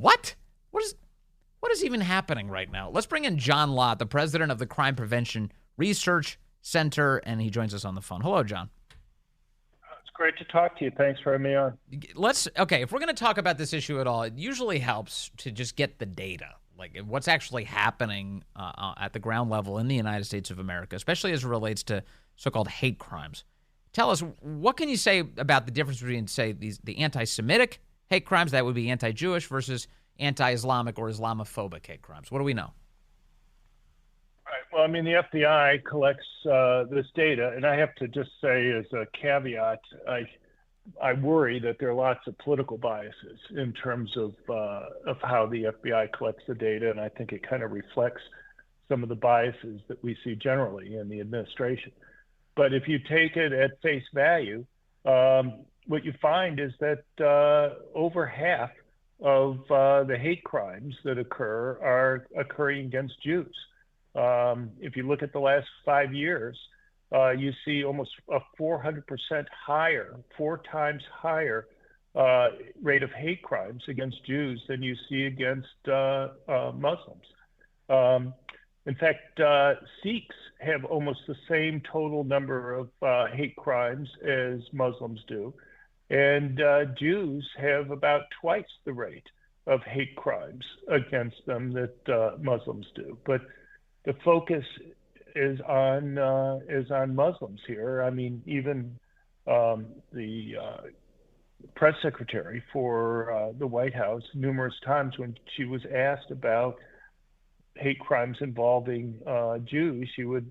What? What is even happening right now? Let's bring in John Lott, the president of the Crime Prevention Research Center, and he joins us on the phone. Hello, John. It's great to talk to you. Thanks for having me on. If we're going to talk about this issue at all, it usually helps to just get the data, like what's actually happening at the ground level in the United States of America, especially as it relates to so-called hate crimes. Tell us, what can you say about the difference between, say, the anti-Semitic hate crimes, that would be anti-Jewish, versus anti-Islamic or Islamaphobic hate crimes? What do we know? Right. Well, I mean, the FBI collects this data, and I have to just say as a caveat, I worry that there are lots of political biases in terms of how the FBI collects the data, and I think it kind of reflects some of the biases that we see generally in the administration. But if you take it at face value, what you find is that over half of the hate crimes that occur are occurring against Jews. If you look at the last 5 years, you see almost a 400% higher, 4 times higher rate of hate crimes against Jews than you see against Muslims. In fact, Sikhs have almost the same total number of hate crimes as Muslims do. And Jews have about twice the rate of hate crimes against them that Muslims do. But the focus is on Muslims here. I mean, even the press secretary for the White House, numerous times when she was asked about hate crimes involving Jews, she would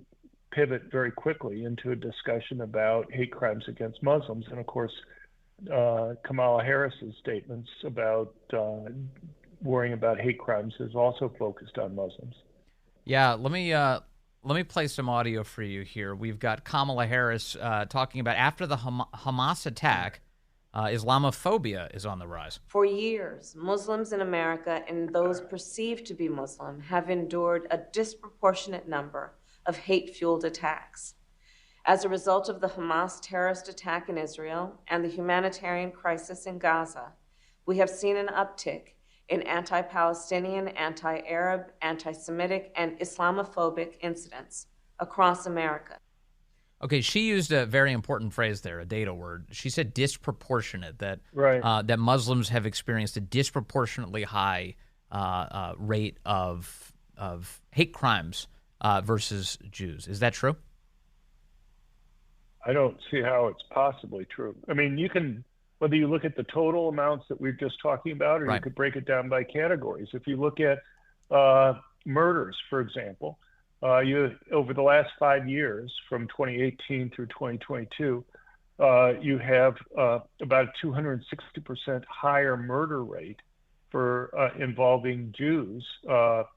pivot very quickly into a discussion about hate crimes against Muslims. And of course, Kamala Harris's statements about worrying about hate crimes is also focused on Muslims. Yeah, let me play some audio for you here. We've got Kamala Harris talking about after the Hamas attack, Islamophobia is on the rise. For years, Muslims in America and those perceived to be Muslim have endured a disproportionate number of hate-fueled attacks. As a result of the Hamas terrorist attack in Israel and the humanitarian crisis in Gaza, we have seen an uptick in anti-Palestinian, anti-Arab, anti-Semitic, and Islamophobic incidents across America. Okay, she used a very important phrase there, a data word. She said disproportionate, that right. That Muslims have experienced a disproportionately high rate of hate crimes versus Jews. Is that true? I don't see how it's possibly true. I mean, you can, whether you look at the total amounts that we're just talking about, or right. You could break it down by categories. If you look at murders, for example, over the last 5 years, from 2018 through 2022, you have about a 260% higher murder rate for involving Jews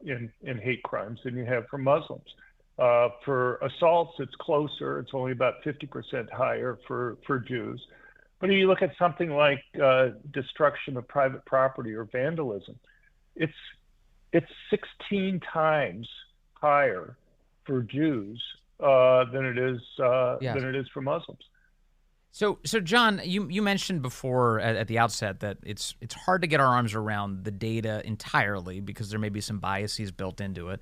in hate crimes than you have for Muslims. For assaults, it's closer. It's only about 50% higher for Jews. But if you look at something like destruction of private property or vandalism, it's 16 times higher for Jews than it is for Muslims. So John, you mentioned before at the outset that it's hard to get our arms around the data entirely because there may be some biases built into it.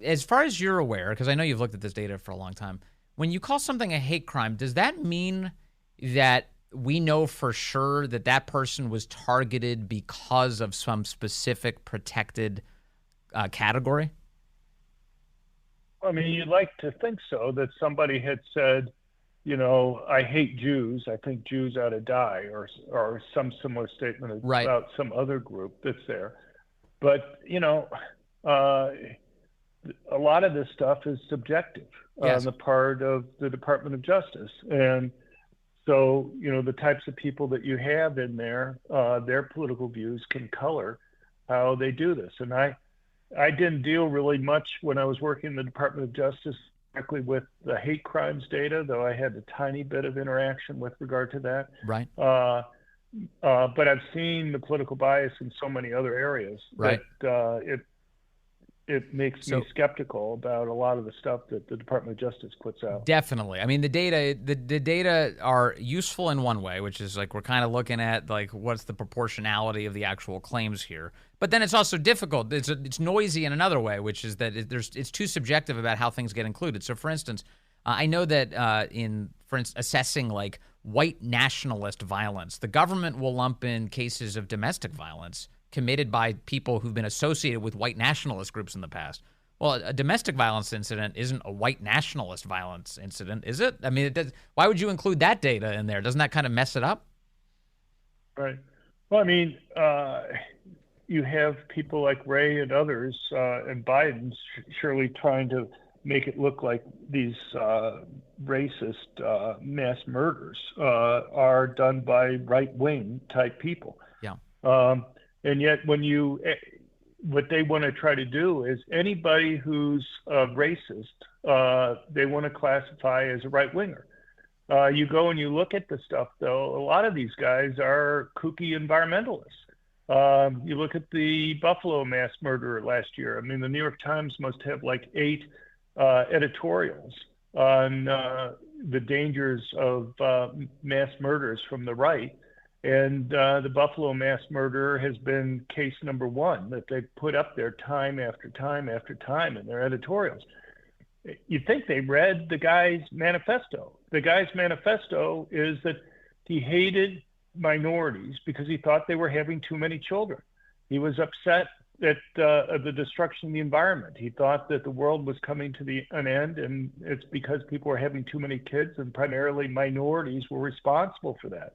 As far as you're aware, because I know you've looked at this data for a long time, when you call something a hate crime, does that mean that we know for sure that that person was targeted because of some specific protected category? I mean, you'd like to think so, that somebody had said, you know, I hate Jews, I think Jews ought to die, or some similar statement right. about some other group that's there. But, you know, a lot of this stuff is subjective yes. on the part of the Department of Justice. And so, you know, the types of people that you have in there, their political views can color how they do this. And I didn't deal really much when I was working in the Department of Justice directly with the hate crimes data, though I had a tiny bit of interaction with regard to that. Right. But I've seen the political bias in so many other areas right. that it makes me skeptical about a lot of the stuff that the Department of Justice puts out. Definitely. I mean, the data are useful in one way, which is like we're kind of looking at like what's the proportionality of the actual claims here. But then it's also difficult. It's noisy in another way, which is that it's too subjective about how things get included. So, for instance, I know that for instance, assessing like white nationalist violence, the government will lump in cases of domestic violence committed by people who've been associated with white nationalist groups in the past. Well, a domestic violence incident isn't a white nationalist violence incident, is it? I mean, why would you include that data in there? Doesn't that kind of mess it up? Right. Well, I mean, you have people like Ray and others, and Biden surely trying to make it look like these racist mass murders are done by right-wing type people. Yeah. And yet what they want to try to do is anybody who's racist, they want to classify as a right-winger. You go and you look at the stuff, though, a lot of these guys are kooky environmentalists. You look at the Buffalo mass murderer last year. I mean, the New York Times must have like 8 editorials on the dangers of mass murders from the right. And the Buffalo mass murderer has been case number 1 that they put up there time after time after time in their editorials. You'd think they read the guy's manifesto. The guy's manifesto is that he hated minorities because he thought they were having too many children. He was upset at the destruction of the environment. He thought that the world was coming to an end, and it's because people were having too many kids, and primarily minorities were responsible for that.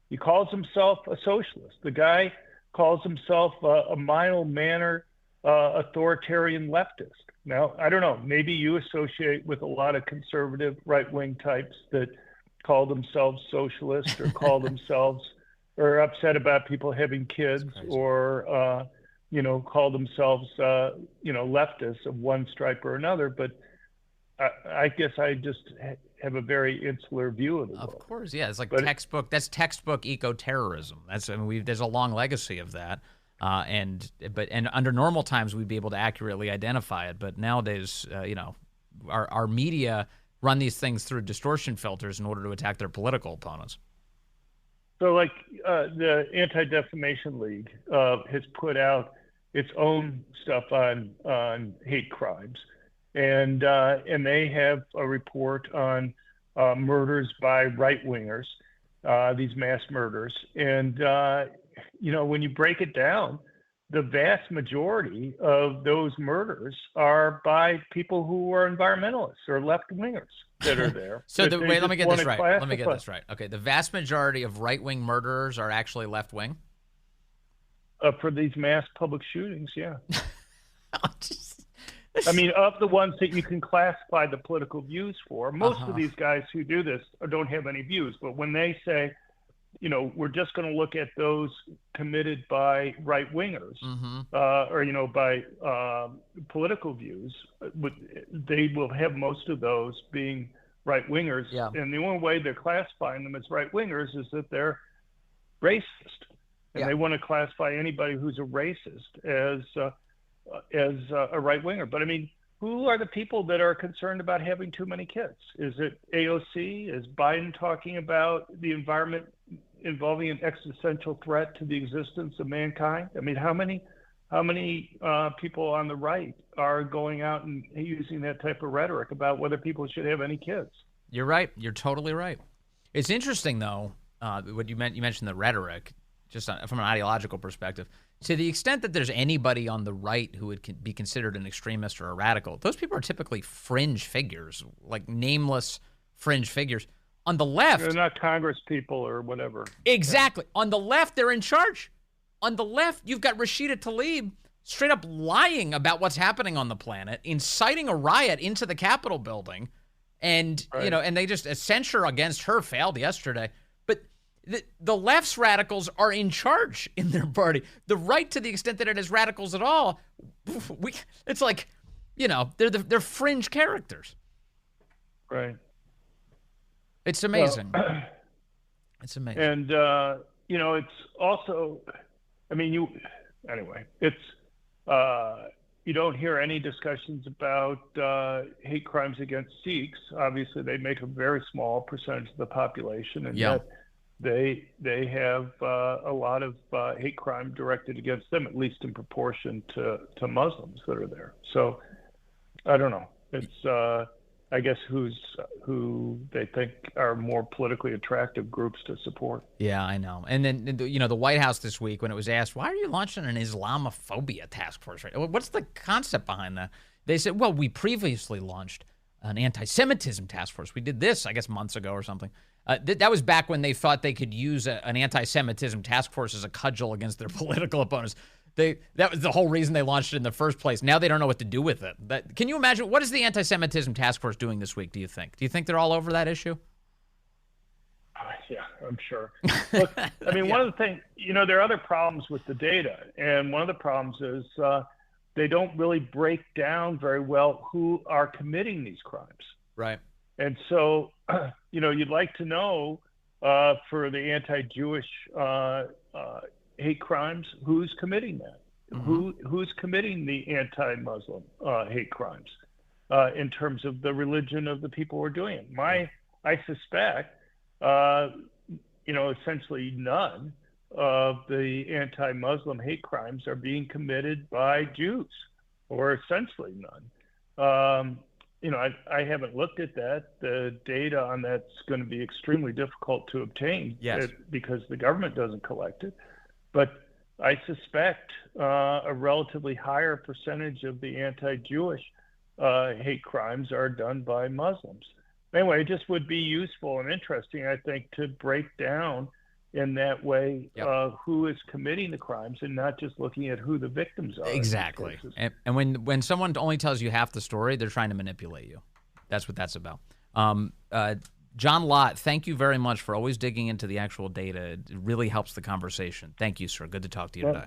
He calls himself a socialist. The guy calls himself a mild-mannered authoritarian leftist. Now, I don't know, maybe you associate with a lot of conservative right-wing types that call themselves socialists or call themselves or upset about people having kids or, call themselves, leftists of one stripe or another. But I guess I just have a very insular view of the world. Of course, yeah. It's like textbook eco-terrorism. There's a long legacy of that. And under normal times we'd be able to accurately identify it, but nowadays, our media run these things through distortion filters in order to attack their political opponents. So, like the Anti-Defamation League has put out its own stuff on hate crimes, and they have a report on murders by right-wingers, these mass murders, and when you break it down, the vast majority of those murders are by people who are environmentalists or left-wingers that are there. Let me get this right. Okay, the vast majority of right-wing murderers are actually left-wing? For these mass public shootings, yeah. I mean, of the ones that you can classify the political views for, most of these guys who do this don't have any views. But when they say, we're just going to look at those committed by right-wingers or, by political views, they will have most of those being right-wingers. Yeah. And the only way they're classifying them as right-wingers is that they're racist. And they want to classify anybody who's a racist as a right-winger. But, I mean, who are the people that are concerned about having too many kids? Is it AOC? Is Biden talking about the environment involving an existential threat to the existence of mankind? I mean, how many people on the right are going out and using that type of rhetoric about whether people should have any kids? You're right. You're totally right. It's interesting, though, what you mentioned the rhetoric, just from an ideological perspective. To the extent that there's anybody on the right who would be considered an extremist or a radical, those people are typically fringe figures, like nameless fringe figures. On the left, they're not Congress people or whatever. Exactly. Yeah. On the left, they're in charge. On the left, you've got Rashida Tlaib straight up lying about what's happening on the planet, inciting a riot into the Capitol building, and and they just a censure against her failed yesterday. But the left's radicals are in charge in their party. The right, to the extent that it has radicals at all, it's like, they're fringe characters. Right. It's amazing. It's amazing. And, it's also, I mean, it's, you don't hear any discussions about hate crimes against Sikhs. Obviously, they make a very small percentage of the population, and yet they have a lot of hate crime directed against them, at least in proportion to Muslims that are there. So I don't know. It's I guess who they think are more politically attractive groups to support. Yeah, I know. And then, the White House this week, when it was asked, why are you launching an Islamophobia task force? Right? What's the concept behind that? They said, well, we previously launched an anti-Semitism task force. We did this, I guess, months ago or something. That was back when they thought they could use an anti-Semitism task force as a cudgel against their political opponents. That was the whole reason they launched it in the first place. Now they don't know what to do with it. Can you imagine? What is the anti-Semitism task force doing this week, do you think? Do you think they're all over that issue? Yeah, I'm sure. Look, I mean, one of the things, there are other problems with the data. And one of the problems is they don't really break down very well who are committing these crimes. Right. And so, you'd like to know for the anti-Jewish hate crimes, who's committing that? Mm-hmm. Who's committing the anti-Muslim hate crimes in terms of the religion of the people who are doing it? I suspect, essentially none of the anti-Muslim hate crimes are being committed by Jews, or essentially none. I haven't looked at that. The data on that's going to be extremely difficult to obtain because the government doesn't collect it. But I suspect a relatively higher percentage of the anti-Jewish hate crimes are done by Muslims. Anyway, it just would be useful and interesting, I think, to break down in that way who is committing the crimes and not just looking at who the victims are. Exactly. And when someone only tells you half the story, they're trying to manipulate you. That's what that's about. John Lott, thank you very much for always digging into the actual data. It really helps the conversation. Thank you, sir. Good to talk to you today.